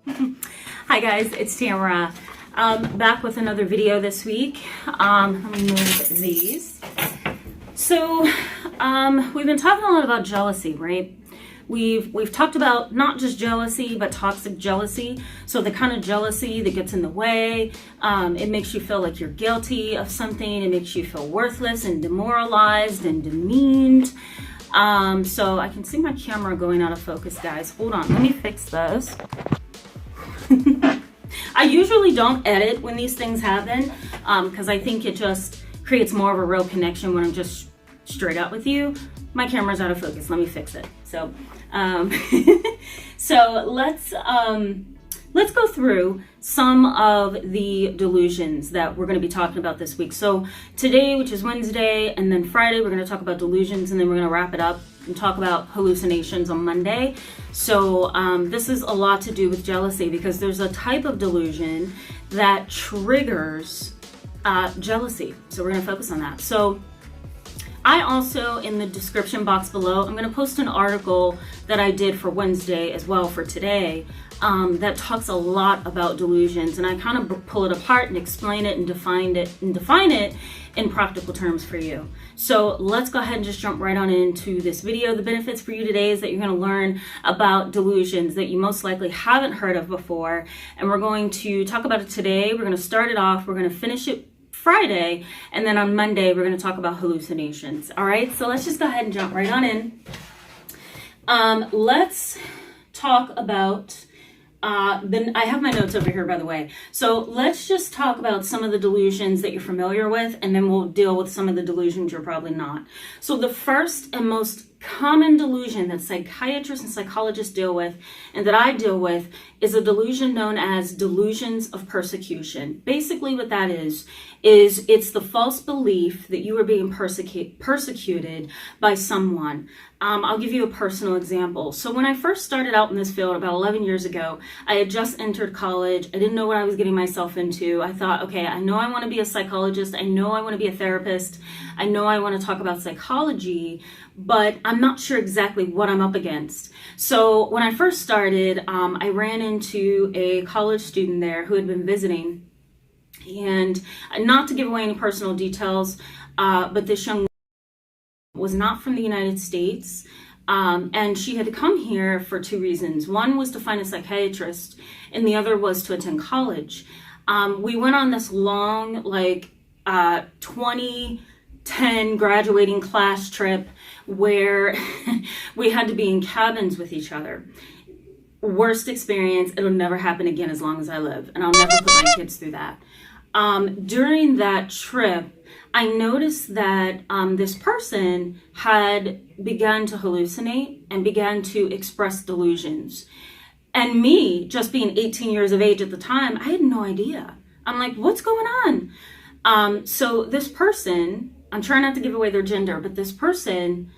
Hi guys, it's Tamara. Back with another video this week. Let me move these. So we've been talking a lot about jealousy, right? We've talked about not just jealousy, but toxic jealousy. So the kind of jealousy that gets in the way. It makes you feel like you're guilty of something. It makes you feel worthless and demoralized and demeaned. So I can see my camera going out of focus, guys. Hold on, let me fix this. I usually don't edit when these things happen because I think it just creates more of a real connection when I'm just straight up with you. My camera's out of focus. Let me fix it. So, so let's go through some of the delusions that we're going to be talking about this week. So today, which is Wednesday, and then Friday, we're going to talk about delusions, and then we're going to wrap it up and talk about hallucinations on Monday. So this is a lot to do with jealousy because there's a type of delusion that triggers jealousy. So we're going to focus on that. So I also, in the description box below, I'm going to post an article that I did for Wednesday as well for today that talks a lot about delusions, and I kind of pull it apart and explain it and define it in practical terms for you. So let's go ahead and just jump right on into this video. The benefits for you today is that you're going to learn about delusions that you most likely haven't heard of before, and we're going to talk about it today. We're going to start it off. We're going to finish it Friday, and then on Monday we're going to talk about hallucinations. All right, so let's just go ahead and jump right on in. Let's talk about then I have my notes over here, by the way. So let's just talk about some of the delusions that you're familiar with, and then we'll deal with some of the delusions you're probably not. So the first and most common delusion that psychiatrists and psychologists deal with, and that I deal with, is a delusion known as delusions of persecution. Basically what that is it's the false belief that you are being persecuted by someone. I'll give you a personal example. So when I first started out in this field about 11 years ago, I had just entered college. I didn't know what I was getting myself into. I thought, okay, I know I want to be a psychologist. I know I want to be a therapist. I know I want to talk about psychology, but I'm not sure exactly what I'm up against. So when I first started, I ran into a college student there who had been visiting. And not to give away any personal details, but this young was not from the United States, and she had come here for two reasons. One was to find a psychiatrist, and the other was to attend college. We went on this long, 2010 graduating class trip where we had to be in cabins with each other. Worst experience. It'll never happen again as long as I live, and I'll never put my kids through that. During that trip, I noticed that this person had begun to hallucinate and began to express delusions. And me, just being 18 years of age at the time, I had no idea. I'm like, what's going on? So this person, I'm trying not to give away their gender, but this person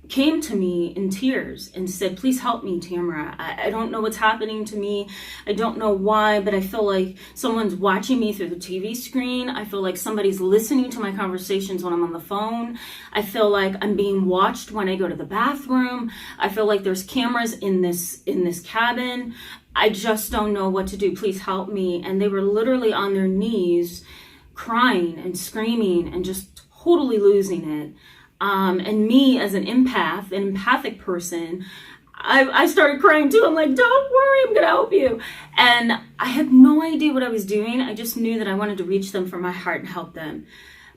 came to me in tears and said, please help me, Tamara. I don't know what's happening to me. I don't know why, but I feel like someone's watching me through the TV screen. I feel like somebody's listening to my conversations when I'm on the phone. I feel like I'm being watched when I go to the bathroom. I feel like there's cameras in this cabin. I just don't know what to do. Please help me. And they were literally on their knees crying and screaming and just totally losing it. And me as an empathic person, I started crying too. I'm like, don't worry, I'm gonna help you. And I had no idea what I was doing. I just knew that I wanted to reach them from my heart and help them.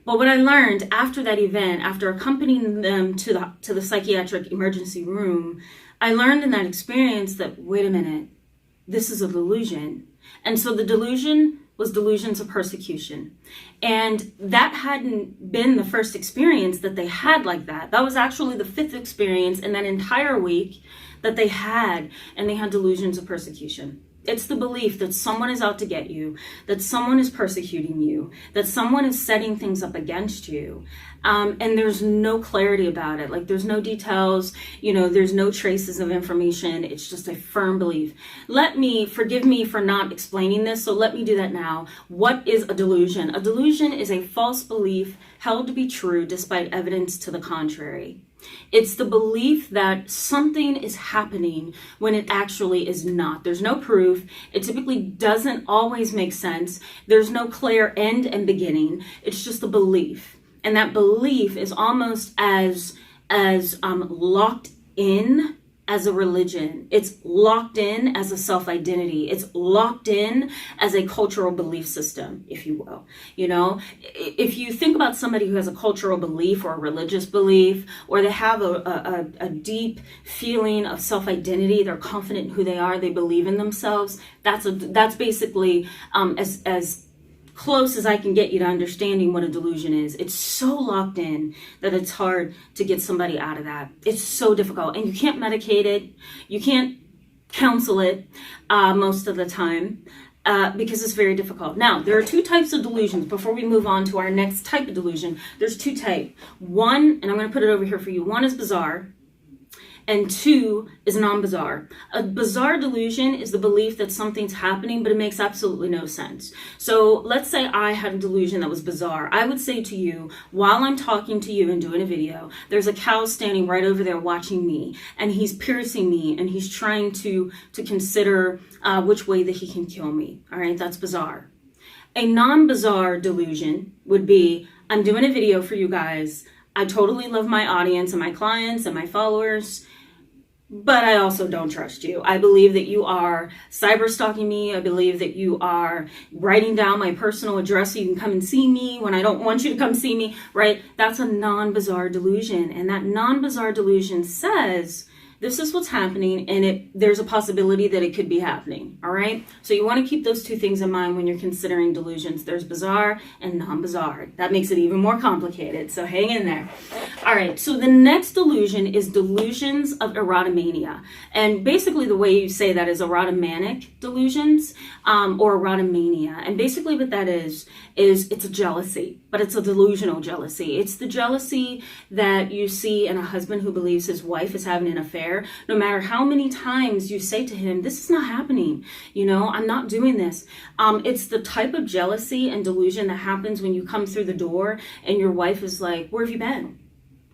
But what I learned after that event, after accompanying them to the psychiatric emergency room, I learned in that experience that, wait a minute, this is a delusion. And so the delusion was delusions of persecution. And that hadn't been the first experience that they had like that. That was actually the fifth experience in that entire week that they had, and they had delusions of persecution. It's the belief that someone is out to get you, that someone is persecuting you, that someone is setting things up against you. And there's no clarity about it. Like, there's no details, there's no traces of information. It's just a firm belief. Forgive me for not explaining this, so let me do that now. What is a delusion? A delusion is a false belief held to be true despite evidence to the contrary. It's the belief that something is happening when it actually is not. There's no proof. It typically doesn't always make sense. There's no clear end and beginning. It's just a belief. And that belief is almost as locked in as a religion. It's locked in as a self-identity. It's locked in as a cultural belief system, if you will. You know, if you think about somebody who has a cultural belief or a religious belief, or they have a deep feeling of self-identity, they're confident in who they are, they believe in themselves, that's basically as close as I can get you to understanding what a delusion is. It's so locked in that it's hard to get somebody out of that. It's so difficult, and you can't medicate it. You can't counsel it most of the time because it's very difficult. Now, there are two types of delusions. Before we move on to our next type of delusion, there's two types. One, and I'm going to put it over here for you. One is bizarre, and two is non-bizarre. A bizarre delusion is the belief that something's happening, but it makes absolutely no sense. So let's say I had a delusion that was bizarre. I would say to you, while I'm talking to you and doing a video, there's a cow standing right over there watching me, and he's piercing me, and he's trying to consider which way that he can kill me. All right, that's bizarre. A non-bizarre delusion would be, I'm doing a video for you guys. I totally love my audience and my clients and my followers, but I also don't trust you. I believe that you are cyber stalking me. I believe that you are writing down my personal address so you can come and see me when I don't want you to come see me, right? That's a non-bizarre delusion. And that non-bizarre delusion says, this is what's happening, and there's a possibility that it could be happening, all right? So you want to keep those two things in mind when you're considering delusions. There's bizarre and non-bizarre. That makes it even more complicated, so hang in there. All right, so the next delusion is delusions of erotomania. And basically the way you say that is erotomanic delusions or erotomania. And basically what that is it's a jealousy, but it's a delusional jealousy. It's the jealousy that you see in a husband who believes his wife is having an affair, no matter how many times you say to him, this is not happening, you know, I'm not doing this. It's the type of jealousy and delusion that happens when you come through the door and your wife is like, where have you been?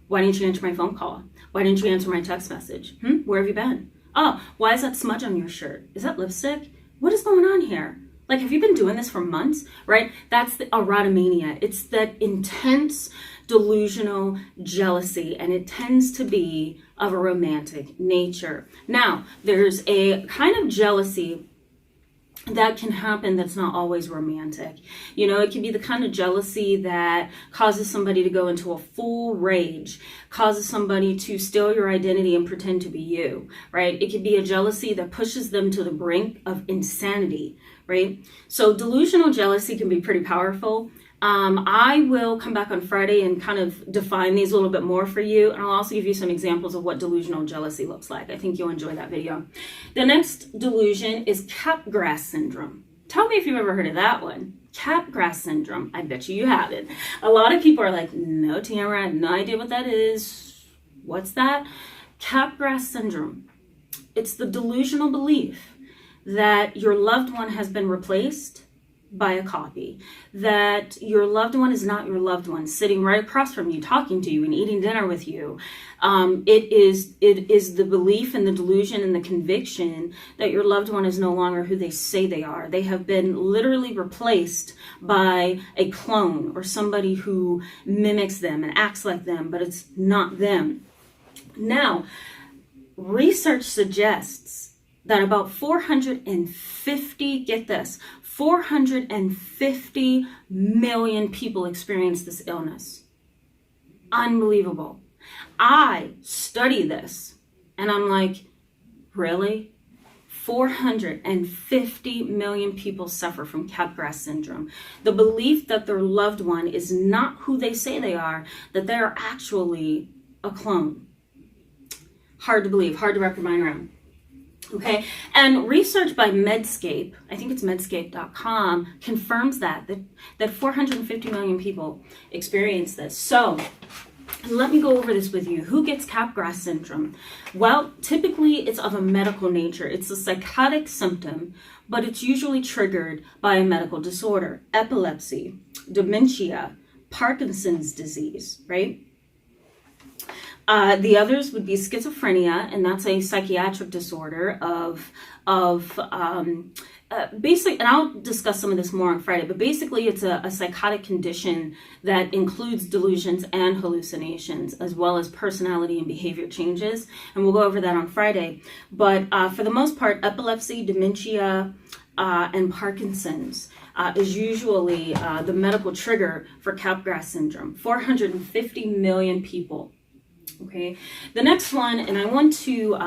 Why didn't you answer my phone call? Why didn't you answer my text message? Where have you been? Oh, why is that smudge on your shirt? Is that lipstick? What is going on here? Like, have you been doing this for months, right? That's the erotomania. It's that intense delusional jealousy, and it tends to be of a romantic nature. Now, there's a kind of jealousy that can happen that's not always romantic. You know, it can be the kind of jealousy that causes somebody to go into a full rage, causes somebody to steal your identity and pretend to be you, right? It could be a jealousy that pushes them to the brink of insanity, right? So delusional jealousy can be pretty powerful. I will come back on Friday and kind of define these a little bit more for you. And I'll also give you some examples of what delusional jealousy looks like. I think you'll enjoy that video. The next delusion is capgras syndrome. Tell me if you've ever heard of that one. Capgras syndrome. I bet you haven't. A lot of people are like, no, Tamara, I have no idea what that is. What's that? Capgras syndrome. It's the delusional belief that your loved one has been replaced by a copy, that your loved one is not your loved one sitting right across from you, talking to you and eating dinner with you. It is the belief and the delusion and the conviction that your loved one is no longer who they say they are. They have been literally replaced by a clone or somebody who mimics them and acts like them, but it's not them. Now, research suggests that about 450, get this, 450 million people experience this illness. Unbelievable. I study this and I'm like, really? 450 million people suffer from Capgras syndrome. The belief that their loved one is not who they say they are, that they are actually a clone. Hard to believe, hard to wrap your mind around. Okay, and research by Medscape, I think it's medscape.com, confirms that 450 million people experience this. So let me go over this with you. Who gets Capgras syndrome? Well, typically it's of a medical nature. It's a psychotic symptom, but it's usually triggered by a medical disorder, epilepsy, dementia, Parkinson's disease, right? The others would be schizophrenia, and that's a psychiatric disorder of basically, and I'll discuss some of this more on Friday, but basically it's a psychotic condition that includes delusions and hallucinations, as well as personality and behavior changes, and we'll go over that on Friday. But for the most part, epilepsy, dementia, and Parkinson's is usually the medical trigger for Capgras syndrome. 450 million people. Okay, the next one, and I want to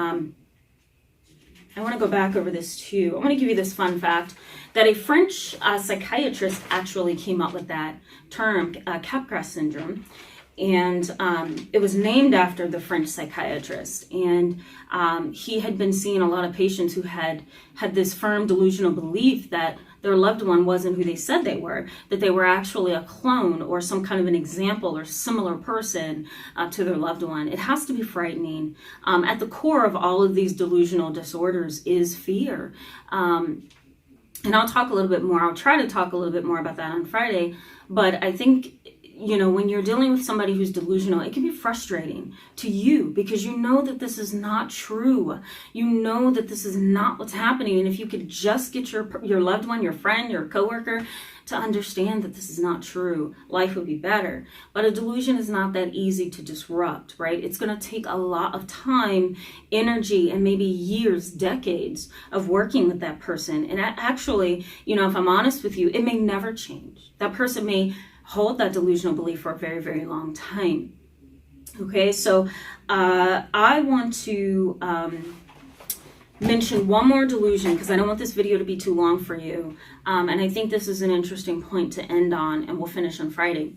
go back over this too. I want to give you this fun fact that a French psychiatrist actually came up with that term, Capgras syndrome. And it was named after the French psychiatrist. And he had been seeing a lot of patients who had this firm delusional belief that their loved one wasn't who they said they were, that they were actually a clone or some kind of an example or similar person to their loved one. It has to be frightening. At the core of all of these delusional disorders is fear. And I'll talk a little bit more. I'll try to talk a little bit more about that on Friday. But I think, you know, when you're dealing with somebody who's delusional, it can be frustrating to you because you know that this is not true. You know that this is not what's happening. And if you could just get your loved one, your friend, your coworker to understand that this is not true, life would be better. But a delusion is not that easy to disrupt, right? It's going to take a lot of time, energy, and maybe years, decades of working with that person. And actually, you know, if I'm honest with you, it may never change. That person may hold that delusional belief for a very, very long time. Okay, so I want to mention one more delusion because I don't want this video to be too long for you. And I think this is an interesting point to end on, and we'll finish on Friday.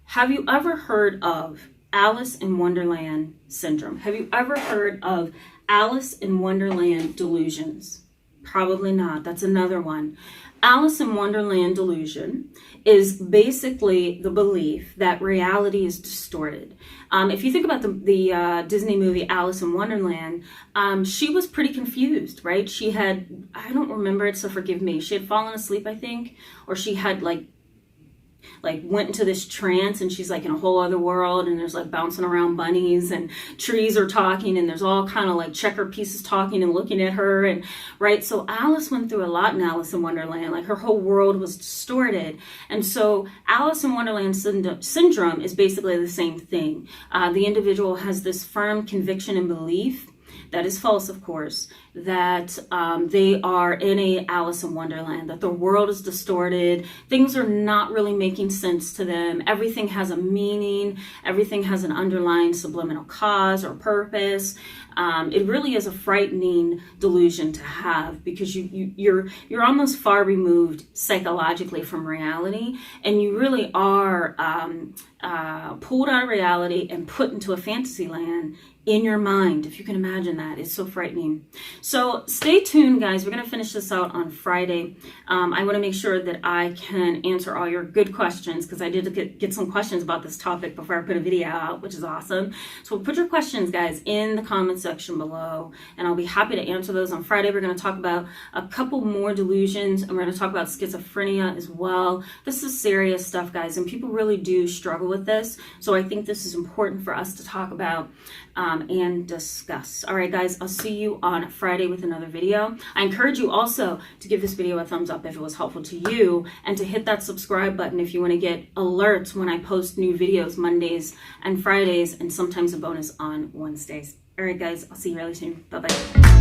Have you ever heard of Alice in Wonderland syndrome? Have you ever heard of Alice in Wonderland delusions? Probably not. That's another one. Alice in Wonderland delusion is basically the belief that reality is distorted. If you think about the Disney movie Alice in Wonderland, she was pretty confused, right? She had, I don't remember it, so forgive me. She had fallen asleep, I think, or she had like went into this trance and she's like in a whole other world and there's like bouncing around bunnies and trees are talking and there's all kind of like checker pieces talking and looking at her, and right. So Alice went through a lot in Alice in Wonderland. Like her whole world was distorted. And so Alice in Wonderland syndrome is basically the same thing. The individual has this firm conviction and belief that is false, of course, that they are in a Alice in Wonderland, that the world is distorted, things are not really making sense to them, everything has a meaning, everything has an underlying subliminal cause or purpose. It really is a frightening delusion to have because you're almost far removed psychologically from reality, and you really are pulled out of reality and put into a fantasy land in your mind, if you can imagine that. It's so frightening. So stay tuned, guys. We're going to finish this out on Friday. I want to make sure that I can answer all your good questions because I did get some questions about this topic before I put a video out, which is awesome. So put your questions, guys, in the comment section below, and I'll be happy to answer those on Friday. We're going to talk about a couple more delusions, and we're going to talk about schizophrenia as well. This is serious stuff, guys, and people really do struggle with this. So I think this is important for us to talk about and discuss. All right, guys, I'll see you on Friday with another video. I encourage you also to give this video a thumbs up if it was helpful to you, and to hit that subscribe button if you want to get alerts when I post new videos Mondays and Fridays, and sometimes a bonus on Wednesdays. All right, guys, I'll see you really soon. Bye-bye.